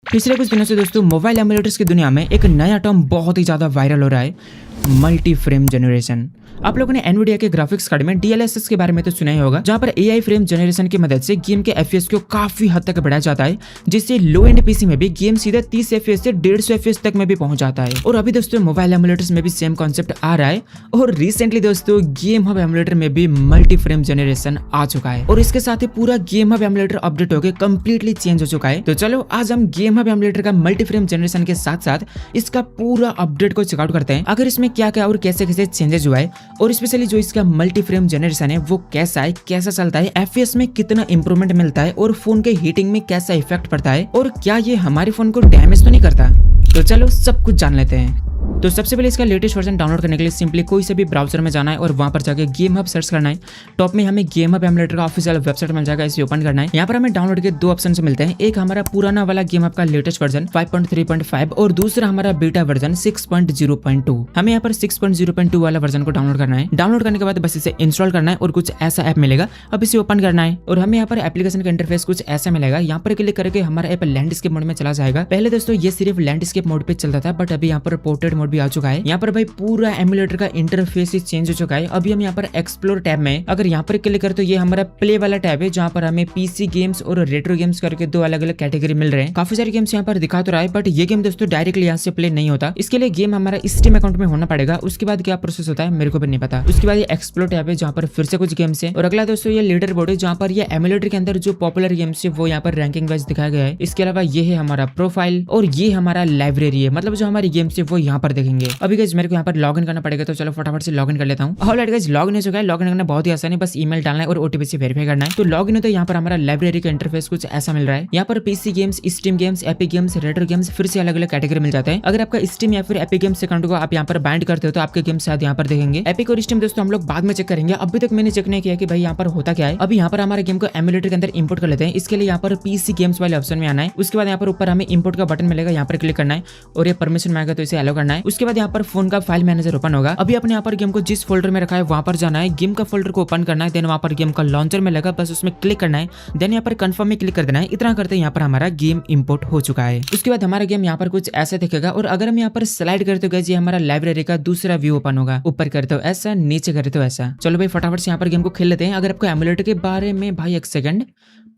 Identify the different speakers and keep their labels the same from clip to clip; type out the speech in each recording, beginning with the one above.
Speaker 1: पिछले कुछ दिनों से दोस्तों मोबाइल एमुलेटर्स की दुनिया में एक नया टर्म बहुत ही ज़्यादा वायरल हो रहा है, मल्टी फ्रेम जनरेशन। आप लोगों ने एनवीडिया के ग्राफिक्स कार्ड में DLSS के बारे में तो सुना ही होगा, जहां पर AI फ्रेम जनरेशन की मदद से गेम के FPS को काफी हद तक बढ़ाया जाता है, जिससे लो एंड पीसी में भी गेम सीधे 30 FPS से 150 FPS तक में भी पहुंच जाता है। और अभी दोस्तों मोबाइल एमुलेटर्स में भी सेम कॉन्सेप्ट आ रहा है और रिसेंटली दोस्तों गेम हब एमुलेटर में भी मल्टी फ्रेम जनरेशन आ चुका है और इसके साथ ही पूरा गेम हब एमुलेटर अपडेट होकर कंप्लीटली चेंज हो चुका है। तो चलो आज हम गेम हब एमुलेटर का मल्टी फ्रेम जनरेशन के साथ साथ इसका पूरा अपडेट को चेकआउट करते हैं, अगर इसमें क्या क्या और कैसे कैसे चेंजेस हुआ है और स्पेशली जो इसका मल्टी फ्रेम जनरेशन है वो कैसा है, कैसा चलता है, FPS में कितना इंप्रूवमेंट मिलता है और फोन के हीटिंग में कैसा इफेक्ट पड़ता है और क्या ये हमारे फोन को डैमेज तो नहीं करता। तो चलो सब कुछ जान लेते हैं। तो सबसे पहले इसका लेटेस्ट वर्जन डाउनलोड करने के लिए सिंपली कोई से भी ब्राउजर में जाना है और वहां पर जाके गेम हब सर्च करना है। टॉप में हमें गेम हब एमुलेटर का ऑफिशियल वेबसाइट मिल जाएगा, इसे ओपन करना है। यहाँ पर हमें डाउनलोड के दो ऑप्शन मिलते हैं, एक हमारा पुराना वाला गेम हब का लेटेस्ट वर्जन 5.3.5 और दूसरा हमारा बीटा वर्जन 6.0.2। हमें यहाँ पर 6.0.2 वाला वर्जन को डाउनलोड करना है। डाउनलोड करने के बाद बस इसे इंस्टॉल करना है और कुछ ऐसा ऐप मिलेगा, अब इसे ओपन करना है और हमें यहाँ पर एप्लीकेशन का इंटरफेस कुछ ऐसा मिलेगा। यहाँ पर क्लिक करके हमारा ऐप लैंडस्केप मोड में चला जाएगा। पहले दोस्तों ये सिर्फ लैंडस्केप मोड पे चलता था, बट अभी यहाँ पर पोर्ट्रेट मोड भी आ चुका है। यहाँ पर भाई पूरा एमुलेटर का इंटरफेस ही चेंज हो चुका है। अभी हम यहाँ पर एक्सप्लोर टैब में अगर यहाँ पर क्लिक करें तो ये हमारा प्ले वाला टैब है, जहाँ पर हमें पीसी गेम्स और रेट्रो गेम्स करके दो अलग अलग कैटेगरी मिल रहे हैं। काफी सारे गेम्स यहाँ पर दिखा तो रहा है, बट ये गेम दोस्तों डायरेक्टली यहाँ से प्ले नहीं होता। इसके लिए गेम हमारा स्टीम अकाउंट में होना पड़ेगा। उसके बाद क्या प्रोसेस होता है मेरे को भी नहीं पता। उसके बाद ये एक्सप्लोर टैब है, जहाँ पर फिर से कुछ गेम्स है और अगला दोस्तों ये लीडर बोर्ड है, जहाँ पर ये एमुलेटर के अंदर जो पॉपुलर गेम्स है वो यहाँ पर रैंकिंग वाइज दिखाया गया है। इसके अलावा ये है हमारा प्रोफाइल और ये हमारा लाइब्रेरी है, मतलब जो हमारी गेम्स है वो यहाँ पर देखेंगे। अभी गाइस मेरे को यहाँ पर लॉगिन करना पड़ेगा, तो चलो फटाफट से लॉगिन कर लेता हूँ। ऑलराइट गाइस लॉगिन हो चुका है। लॉगिन करना बहुत ही आसान है, बस ईमेल डालना है और OTP से वेरीफाई करना है। तो लॉगिन हो तो यहाँ पर हमारा लाइब्रेरी का इंटरफेस कुछ ऐसा मिल रहा है। यहाँ पर PC games, steam games, epic games, retro games फिर से अलग अलग कैटेगरी मिल जाते हैं। अगर आपका स्टीम या फिर एपिक गेम्स अकाउंट को आप यहाँ पर बाइंड करते हो तो आपके गेम्स शायद यहाँ पर देखेंगे। एपिक और स्टीम दोस्तों हम लोग बाद में चेक करेंगे, अभी तक मैंने चेक नहीं किया कि भाई यहाँ पर होता क्या है। अभी यहाँ पर हमारे गेम को एमुलेटर के अंदर इंपोर्ट कर लेते हैं। इसके लिए यहाँ पर पीसी गेम्स वाले ऑप्शन में आना है। उसके बाद यहाँ पर ऊपर हमें इंपोर्ट का बटन मिलेगा, यहाँ पर क्लिक करना है और ये परमिशन मांगेगा तो इसे अलाउ करना है। उसके बाद यहाँ पर फोन का फाइल मैनेजर ओपन होगा। अभी अपने यहाँ पर गेम को जिस फोल्डर में रखा है वहां पर जाना है, गेम का फोल्डर को ओपन करना है, देन वहां पर गेम का लॉन्चर में लगा, बस उसमें क्लिक करना है, देन यहाँ पर कंफर्म में क्लिक कर देना है। इतना करते यहाँ पर हमारा गेम इंपोर्ट हो चुका है। उसके बाद हमारा गेम यहाँ पर कुछ ऐसा दिखेगा और अगर हम यहाँ पर स्लाइड करते हो ये हमारा लाइब्रेरी का दूसरा व्यू ओपन होगा। ऊपर करते हो ऐसा, नीचे करते हो ऐसा। चलो भाई फटाफट से यहाँ पर गेम को खेल लेते हैं। अगर आपको एमुलेटर के बारे में भाई एक सेकंड,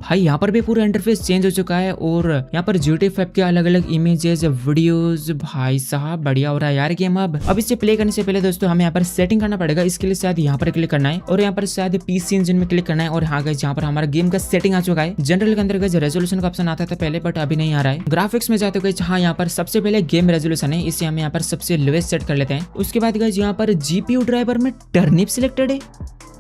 Speaker 1: भाई यहाँ पर भी पूरा इंटरफेस चेंज हो चुका है और यहाँ पर GTA 5 के अलग अलग इमेजेस, वीडियोस, भाई साहब बढ़िया हो रहा है यार गेम। अब इसे प्ले करने से पहले दोस्तों हमें यहाँ पर सेटिंग करना पड़ेगा। इसके लिए शायद यहाँ पर क्लिक करना है और यहाँ पर शायद पीसी इंजन में क्लिक करना है और हाँ गाइस यहाँ पर हमारा गेम का सेटिंग आ चुका है। जनरल के अंदर गाइस रेजोल्यूशन का ऑप्शन आता था पहले, बट अभी नहीं आ रहा है। ग्राफिक्स में जाते गाइस हाँ यहाँ पर सबसे पहले गेम रेजोल्यूशन है, इसे हम यहाँ पर सबसे लोएस्ट सेट कर लेते हैं। उसके बाद गाइस यहाँ पर GPU ड्राइवर में टर्निप सिलेक्टेड है।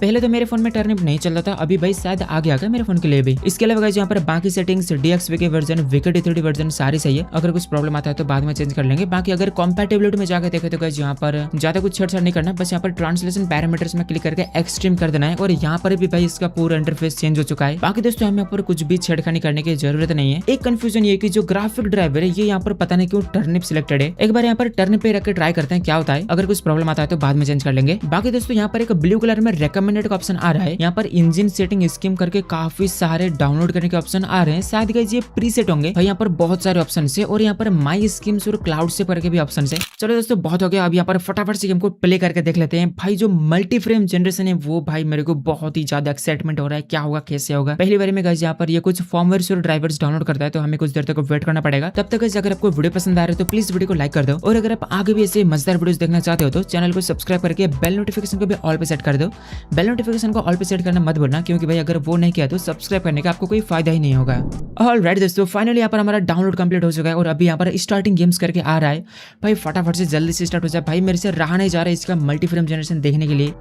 Speaker 1: पहले तो मेरे फोन में टर्निप नहीं चल रहा था, अभी भाई शायद आ गया मेरे फोन के लिए भी। इसके अलावा गाइस यहाँ पर बाकी settings, DXVK version, VKD3D version सारी सही है। अगर कुछ प्रॉब्लम आता है तो बाद में चेंज कर लेंगे। बाकी अगर कॉम्पैटिबिलिटी में जाकर देखे तो गाइस यहाँ पर ज्यादा कुछ छेड़छाड़ नहीं करना, बस यहाँ पर ट्रांसलेशन पैरामीटर्स में क्लिक करके एक्सट्रीम कर देना है और यहाँ पर भी भाई इसका पूरा इंटरफेस चेंज हो चुका है। बाकी दोस्तों हमें यहाँ पर कुछ भी छेड़खानी करने की जरूरत नहीं है। एक कंफ्यूजन ये कि जो ग्राफिक ड्राइवर है ये यहाँ पर पता नहीं क्यों टर्निप सिलेक्टेड है। एक बार यहाँ पर टर्निप पे रख के ट्राई करते हैं क्या होता है, अगर कुछ प्रॉब्लम आता है तो बाद में चेंज कर लेंगे। बाकी दोस्तों यहाँ पर एक ब्लू कलर में रिकमेंडेड का ऑप्शन आ रहा है। यहाँ पर इंजन सेटिंग स्कीम करके काफी सारे डाउनलोड करने के ऑप्शन आ रहे हैं, शायद गाइस ये प्रीसेट होंगे। भाई यहाँ पर बहुत सारे ऑप्शन है और यहाँ पर माई स्कीम्स और क्लाउड से करके भी ऑप्शन है। चलो दोस्तों बहुत हो गया, अब यहाँ पर फटाफट से गेम को प्ले करके देख लेते हैं। भाई जो मल्टी फ्रेम जनरेशन है वो भाई मेरे को बहुत ही ज्यादा एक्साइटमेंट हो रहा है, क्या होगा कैसे होगा। पहली बार में गाइस यहाँ पर ये कुछ फॉर्मवेयर्स और ड्राइवर्स डाउनलोड करता है, तो हमें कुछ देर तक वेट करना पड़ेगा। तब तक गाइस अगर आपको वीडियो पसंद आ रहा है तो प्लीज वीडियो को लाइक कर दो और अगर आप आगे भी ऐसे मजेदार वीडियोस देखना चाहते हो तो चैनल को सब्सक्राइब करके बेल नोटिफिकेशन को भी ऑल पे सेट कर दो। बेल नोटिफिकेशन को ऑल पे सेट करना मत भूलना, क्योंकि भाई अगर वो नहीं किया तो सब्सक्राइब करने का आपको कोई फायदा ही नहीं होगा। ऑलराइट दोस्तों फाइनली यहाँ पर हमारा डाउनलोड कंप्लीट हो चुका है और अभी यहाँ पर स्टार्टिंग गेम्स करके आ रहा है। भाई फटाफट से जल्दी से स्टार्ट हो जाए, भाई मेरे से रहा नहीं जा रहा है इसका मल्टी फ्रेम जनरेशन देखने के लिए।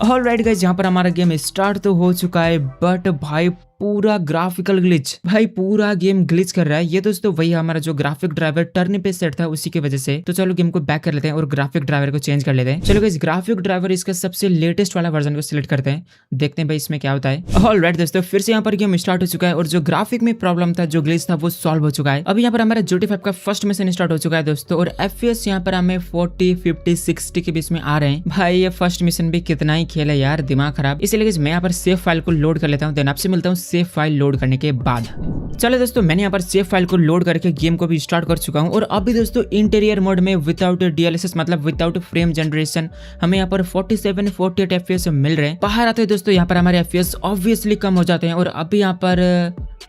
Speaker 1: ऑलराइट गाइस यहाँ पर हमारा गेम स्टार्ट तो हो चुका है, बट भाई पूरा ग्राफिकल ग्लिच, भाई पूरा गेम ग्लिच कर रहा है। ये दोस्तों वही हमारा जो ग्राफिक ड्राइवर टर्निप पे सेट था उसी की वजह से। तो चलो गेम को बैक कर लेते हैं और ग्राफिक ड्राइवर को चेंज कर लेते हैं। चलो गाइस ग्राफिक ड्राइवर इसका सबसे लेटेस्ट वाला वर्जन को सिलेक्ट करते हैं, देखते हैं भाई इसमें क्या होता है। ऑलराइट दोस्तों फिर से यहाँ पर गेम स्टार्ट हो चुका है और जो ग्राफिक में प्रॉब्लम था, जो ग्लिच था, वो सॉल्व हो चुका है। अभी यहाँ पर हमारा GTA 5 का फर्स्ट मिशन स्टार्ट हो चुका है दोस्तों और FPS यहाँ पर हमें 40, 50, 60 के बीच में आ रहे हैं। भाई ये फर्स्ट मिशन भी कितना ही खेला यार, दिमाग खराब। इसलिए मैं यहाँ पर सेव फाइल को लोड कर लेता हूँ, देन आपसे मिलता हूँ सेव फाइल लोड करने के बाद। चलो दोस्तों, मैंने यहाँ पर सेव फाइल को लोड करके गेम को भी स्टार्ट कर चुका हूँ और अभी दोस्तों इंटीरियर मोड में विदाउट DLSS मतलब विदाउट फ्रेम जनरेशन हमें यहाँ पर 47-48 FPS मिल रहे हैं। बाहर आते हैं दोस्तों यहाँ पर हमारे FPS ऑब्वियसली कम हो जाते हैं और अभी यहाँ पर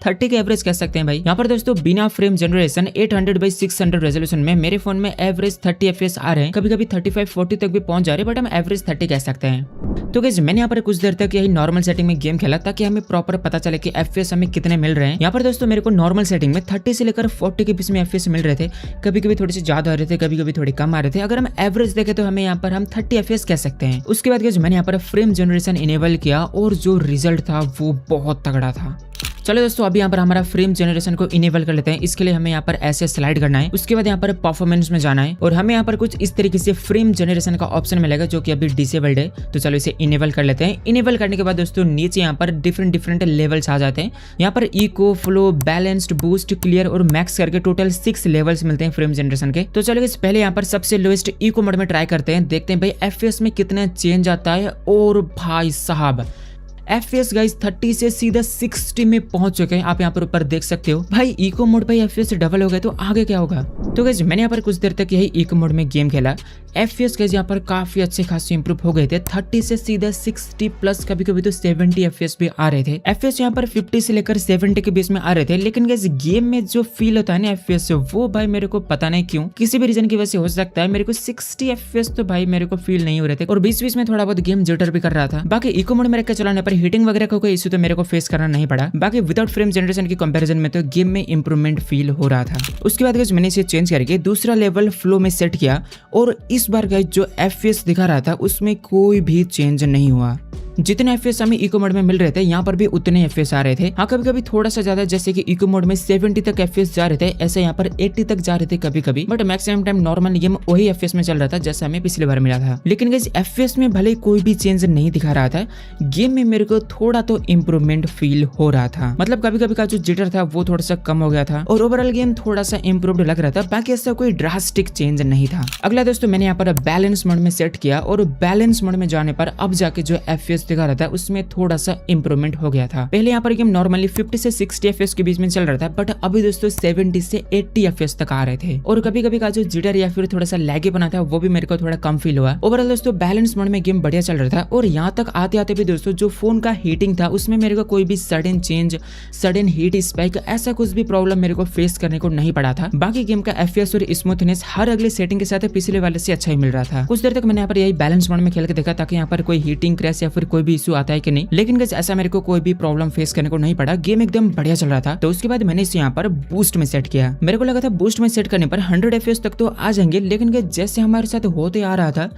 Speaker 1: 30 के एवरेज कह सकते हैं भाई। यहाँ पर दोस्तों बिना फ्रेम जनरेशन 800x600 रेजोल्यूशन में मेरे फोन में एवरेज 30 FPS आ रहे हैं, कभी कभी 35-40 तक भी पहुंच जा रहे हैं, बट हम एवरेज 30 कह सकते हैं। तो गाइस मैंने यहाँ पर कुछ देर तक यही नॉर्मल सेटिंग में गेम खेला ताकि हमें प्रॉपर पता चले कि FPS हमें कितने मिल रहे हैं। यहाँ पर दोस्तों मेरे को नॉर्मल सेटिंग में 30 से लेकर 40 के बीच में FPS मिल रहे थे, कभी कभी थोड़े से ज्यादा आ रहे थे, कभी कभी थोड़े कम आ रहे थे। अगर हम एवरेज देखें तो हमें यहाँ पर हम 30 FPS कह सकते हैं। उसके बाद गाइस मैंने यहाँ पर फ्रेम जनरेशन इनेबल किया और जो रिजल्ट था वो बहुत तगड़ा था। चलो दोस्तों, अभी यहाँ पर हमारा फ्रेम जनरेशन को इनेबल कर लेते हैं। इसके लिए हमें यहाँ पर ऐसे स्लाइड करना है, उसके बाद यहाँ पर परफॉर्मेंस में जाना है और हमें यहाँ पर कुछ इस तरीके से फ्रेम जनरेशन का ऑप्शन मिलेगा जो कि अभी डिसेबल्ड है। तो चलो इसे इनेबल कर लेते हैं। इनेबल करने के बाद दोस्तों नीचे यहाँ पर डिफरेंट लेवल्स आ जाते हैं। यहाँ पर eco, flow, balanced, boost, clear और मैक्स करके टोटल 6 लेवल्स मिलते हैं फ्रेम जनरेशन के। तो चलो इस पहले यहाँ पर सबसे लोएस्ट इको मोड में ट्राई करते हैं, देखते हैं भाई FPS में कितना चेंज आता है। और भाई साहब FPS गाइस 30 से सीधा 60 में पहुंच चुके हैं। आप यहाँ पर ऊपर देख सकते हो भाई इको मोड भाई FPS डबल हो गए, तो आगे क्या होगा। तो गाइस मैंने यहाँ पर कुछ देर तक यही इको मोड में गेम खेला। FPS गाइस यहाँ पर काफी अच्छे खासे इंप्रूव हो गए थे, 30 से सीधा 60 प्लस, कभी कभी तो 70 FPS भी आ रहे थे। FPS यहाँ पर 50 से लेकर 70 के बीच में आ रहे थे, लेकिन गाइस गेम में जो फील होता है ना FPS वो भाई मेरे को पता नहीं क्यों, किसी भी रीजन की वजह से हो सकता है, मेरे को 60 FPS तो भाई मेरे को फील नहीं हो रहे थे और बीच बीच में थोड़ा बहुत गेम जिटर भी कर रहा था। बाकी इको मोड में रख के चलाने पर हीटिंग वगैरह का कोई इशू तो मेरे को फेस करना नहीं पड़ा। बाकी विदाउट फ्रेम जनरेशन की कंपैरिजन में तो गेम में इंप्रूवमेंट फील हो रहा था। उसके बाद गाइस मैंने इसे चेंज करके दूसरा लेवल फ्लो में सेट किया और इस बार गाइस जो FPS दिखा रहा था उसमें कोई भी चेंज नहीं हुआ। जितने FPS हमें इको मोड में मिल रहे थे यहाँ पर भी उतने FPS आ रहे थे। हाँ कभी कभी थोड़ा सा ज्यादा, जैसे कि इको मोड में 70 तक FPS जा रहे थे, ऐसे यहाँ पर 80 तक जा रहे थे कभी कभी, but maximum time normal game वही FPS में चल रहा था जैसा हमें पिछली बार मिला था। लेकिन गाइस FPS में भले कोई भी चेंज नहीं दिखा रहा था, गेम में मेरे को थोड़ा तो इम्प्रूवमेंट फील हो रहा था। मतलब कभी कभी का जो जिटर था वो थोड़ा सा कम हो गया था और ओवरऑल गेम थोड़ा सा इम्प्रूव्ड लग रहा था। बाकी ऐसा कोई ड्रास्टिक चेंज नहीं था। अगला दोस्तों मैंने यहाँ पर बैलेंस मोड में सेट किया और बैलेंस मोड में जाने पर अब जाके जो FPS दिखा रहा था उसमें थोड़ा सा इंप्रूवमेंट हो गया था। पहले यहाँ पर गेम नॉर्मली 50 से 60 FPS के बीच में चल रहा था, बट अभी दोस्तों 70 से 80 FPS तक आ रहे थे और कभी कभी का जो जिटर या फिर थोड़ा सा लैगी बना था वो भी मेरे को थोड़ा कम फील हुआ। ओवरऑल दोस्तों बैलेंस मोड में गेम बढ़िया चल रहा था और यहाँ तक आते आते भी दोस्तों जो फोन का हीटिंग था उसमें मेरे को कोई भी sudden change, sudden heat spike, ऐसा कुछ भी प्रॉब्लम मेरे को फेस करने को नहीं पड़ा था। बाकी गेम का FPS और स्मूथनेस हर अगले सेटिंग के साथ पिछले वाले से अच्छा ही मिल रहा था। कुछ देर तक मैंने यहाँ पर यही बैलेंस मोड में खेल के देखा ताकि यहाँ पर कोई हीटिंग क्रैश या फिर कोई भी इशू आता है कि नहीं, लेकिन गाइस ऐसा मेरे को कोई भी प्रॉब्लम फेस करने को नहीं पड़ा। गेम एकदम बढ़िया चल रहा था। तो उसके बाद मैंने इसे यहाँ पर बूस्ट में सेट किया। मेरे को लगा था बूस्ट में सेट करने पर 100 FPS तक तो आ जाएंगे, लेकिन गाइस जैसे हमारे साथ होते आ रहा था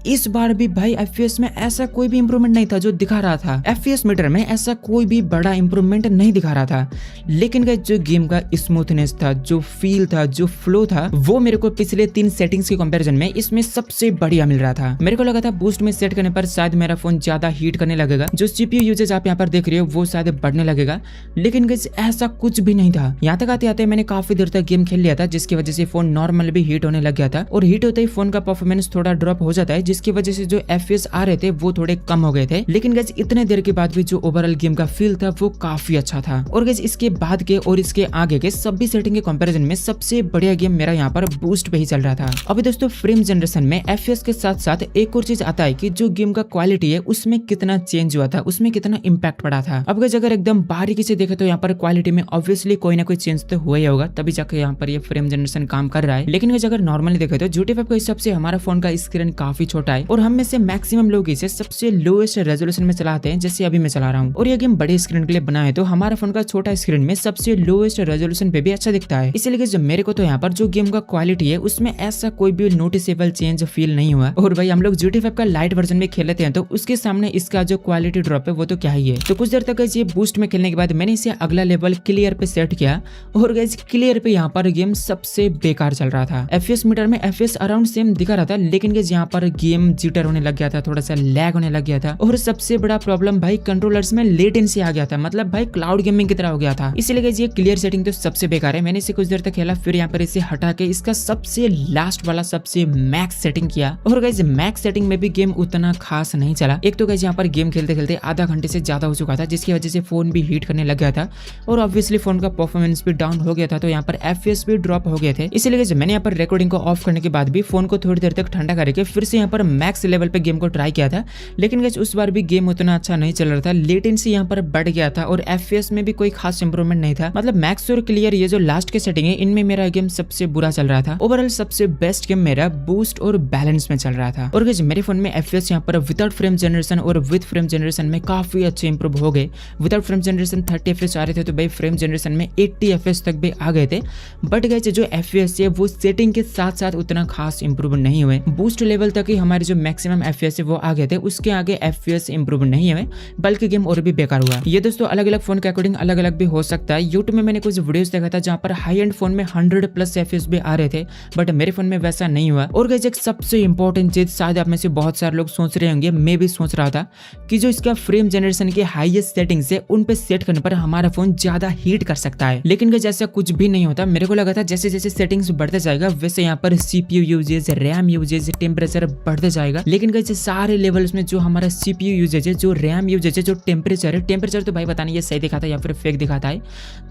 Speaker 1: इस बार भी भाई FPS में ऐसा कोई भी इंप्रूवमेंट नहीं था जो दिखा रहा था। FPS मीटर में ऐसा कोई भी बड़ा इंप्रूवमेंट नहीं दिखा रहा था, लेकिन गाइस जो गेम का स्मूथनेस था, जो फील था, जो फ्लो था, वो मेरे को पिछले 3 सेटिंग्स के कंपैरिजन में इसमें सबसे बढ़िया मिल रहा था। मेरे को लगा था बूस्ट में सेट करने पर शायद मेरा फोन ज्यादा हीट करने लगेगा, जो CPU यूजेज आप यहाँ पर देख रहे हो वो शायद बढ़ने लगेगा, लेकिन गाइस ऐसा कुछ भी नहीं था। यहाँ तक आते आते मैंने काफी देर तक गेम खेल लिया था, जिसकी वजह से फोन नॉर्मल भी हीट होने लग गया था और हीट होते ही फोन का परफॉर्मेंस थोड़ा ड्रॉप हो जाता है, जिसकी वजह से जो FPS आ रहे थे वो थोड़े कम हो गए थे। लेकिन गाइस इतने देर के बाद भी जो ओवरऑल गेम का फील था वो काफी अच्छा था। और गाइस इसके बाद के और इसके आगे के सभी सेटिंग के कंपैरिजन में सबसे बढ़िया गेम मेरा यहाँ पर बूस्ट पे ही चल रहा था। अभी दोस्तों फ्रेम जनरेशन में FPS के साथ साथ एक और चीज आता है कि जो गेम का क्वालिटी है उसमें कितना चेंज हुआ था, उसमें कितना इम्पैक्ट पड़ा था। अब गाइस अगर एकदम बारीकी से देखे तो यहाँ पर क्वालिटी में ऑब्वियसली कोई ना कोई चेंज तो हुआ ही होगा, तभी जाकर यहाँ पर ये फ्रेम जनरेशन काम कर रहा है। लेकिन गाइस अगर नॉर्मली देखे तो GTA 5 के हिसाब से हमारा फोन का स्क्रीन काफी छोटा है और हम में से मैक्सिमम लोग इसे सबसे लोएस्ट रेजोल्यूशन में चलाते हैं, जैसे अभी मैं चला रहा हूँ। और ये गेम बड़े स्क्रीन के लिए बना है, तो हमारा फोन का छोटा स्क्रीन में सबसे लोएस्ट रेजोल्यूशन पे भी अच्छा दिखता है। इसलिए जब मेरे को तो यहाँ पर जो गेम का क्वालिटी है उसमें ऐसा कोई भी नोटिसेबल चेंज फील नहीं हुआ। और भाई हम लोग GTA 5 का लाइट वर्जन में खेलते हैं, तो उसके सामने इसका जो क्वालिटी ड्रॉप है वो तो क्या ही है। तो कुछ देर तक ये बूस्ट में खेलने के बाद मैंने इसे अगला लेवल क्लियर पे सेट किया और गाइस क्लियर पे यहाँ पर गेम सबसे बेकार चल रहा था। FPS मीटर में FPS अराउंड सेम दिखा रहा था, लेकिन गाइस यहाँ पर गेम जिटर होने लग गया था, थोड़ा सा लैग होने लग गया था, और सबसे बड़ा प्रॉब्लम भाई कंट्रोलर्स में लेटेंसी आ गया था, मतलब भाई क्लाउड गेमिंग की तरह हो गया था। इसीलिए गाइस ये क्लियर सेटिंग तो सबसे बेकार है। मैंने इसे कुछ देर तक खेला, फिर यहाँ पर इसे हटा के इसका सबसे लास्ट वाला सबसे मैक्स सेटिंग किया, और गाइस मैक्स सेटिंग में भी गेम उतना खास नहीं चला। एक तो गाइस यहाँ पर गेम खेलते खेलते आधा घंटे से ज्यादा हो चुका था, जिसकी वजह से फोन भी हीट करने लग गया था, और ऑब्वियसली फोन का परफॉर्मेंस भी डाउन हो गया था, तो यहाँ पर FPS भी ड्रॉप हो गए थे। इसीलिए गाइस मैंने यहाँ पर रिकॉर्डिंग को ऑफ करने के बाद भी फोन को थोड़ी देर तक ठंडा करके फिर से यहाँ पर मैक्स लेवल पे गेम को ट्राई किया था, लेकिन गाइस उस बार भी गेम उतना अच्छा नहीं चल रहा था, लेटेंसी यहाँ पर बढ़ गया था, और FPS में भी कोई खास इंप्रूवमेंट नहीं था। मतलब मैक्स और क्लियर ये जो लास्ट के सेटिंग है, इनमें मेरा गेम सबसे बुरा चल रहा था। ओवरऑल सबसे बेस्ट गेम मेरा बूस्ट और बैलेंस में चल रहा था, और गाइस मेरे फोन में FPS यहाँ पर विदाउट फ्रेम जनरेशन और विद फ्रेम जनरेशन में काफी अच्छे इंप्रूव हो गए। विदाउट फ्रेम जनरेशन 30 FPS आ रहे थे, तो भाई फ्रेम जनरेशन में 80 FPS तक भी आ गए थे। बट गाइस जो FPS है वो सेटिंग के साथ साथ उतना खास इंप्रूव नहीं हुए। बूस्ट लेवल तक ही हमारे जो मैक्सिमम FPS है वो आ गए थे, उसके आगे FPS इंप्रूव नहीं हुए, बल्कि गेम और भी बेकार हुआ। ये दोस्तों अलग अलग फोन के अकॉर्डिंग अलग अलग भी हो सकता है। यूट्यूब में मैंने कुछ वीडियोस देखा था जहाँ पर हाई एंड फोन में 100+ FPS भी आ रहे थे, बट मेरे फोन में वैसा नहीं हुआ। और गाइस एक सबसे इंपॉर्टेंट चीज, शायद आप में से बहुत सारे लोग सोच रहे होंगे, मैं भी सोच रहा था कि जो इसका फ्रेम जनरेशन के हाईएस्ट सेटिंग्स है उन पे सेट करने पर हमारा फोन ज्यादा हीट कर सकता है, लेकिन गाइस ऐसा कुछ भी नहीं होता। मेरे को लगा था जैसे जैसे सेटिंग्स बढ़ते जाएगा वैसे यहाँ पर CPU usage, RAM usage, temperature बढ़ते जाएगा, लेकिन गाइस सारे लेवल्स में जो हमारा CPU यूजेज है, जो रैम यूजेज है, जो टेम्परेचर तो भाई पता नहीं ये सही दिखाता है या फिर फेक दिखाता है,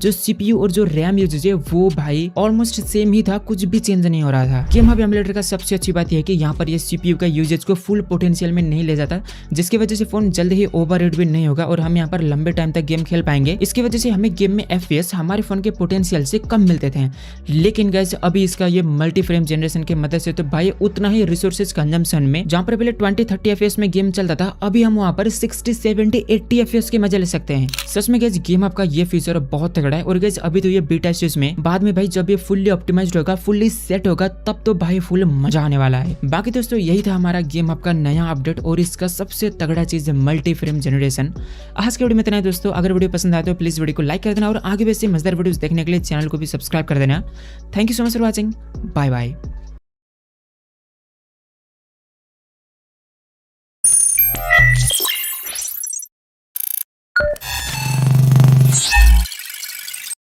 Speaker 1: जो CPU और जो रैम यूजेज है वो भाई ऑलमोस्ट सेम ही था, कुछ भी चेंज नहीं हो रहा था। गेम हब एमुलेटर का सबसे अच्छी बात यह है कि यहाँ पर ये CPU का यूजेज को फुल पोटेंशियल में नहीं ले जाता, जिसकी वजह से फोन जल्द ही ओवरहीट भी नहीं होगा और हम यहाँ पर लंबे टाइम तक गेम खेल पाएंगे। इसकी वजह से हमें गेम में FPS हमारे फोन के पोटेंशियल से कम मिलते थे, लेकिन गाइस अभी इसका ये मल्टी फ्रेम जनरेशन की मदद से तो भाई उतना ही रिसोर्सेज कंजम्पशन में, जहाँ पर पहले 20-30 FPS में गेम चलता था, अभी हम वहाँ पर 60-70-80 FPS के मजे ले सकते हैं। सच में गाइस गेम आपका ये फीचर बहुत तगड़ा है, और गाइस अभी तो ये बीटा स्टेज में, बाद में भाई जब ये फुल्ली ऑप्टिमाइज्ड होगा, फुल्ली सेट होगा, तब तो भाई फुल मजा आने वाला है। बाकी दोस्तों यही था हमारा गेम आपका नया अपडेट, और इसका सबसे तगड़ा चीज है मल्टी फ्रेम जनरेशन। आज के वीडियो में इतना है दोस्तों। अगर वीडियो पसंद आए तो प्लीज वीडियो को लाइक कर देना, और आगे वैसे मजेदार वीडियोस देखने के लिए चैनल को भी सब्सक्राइब कर देना। Thank you so much for watching. Bye bye.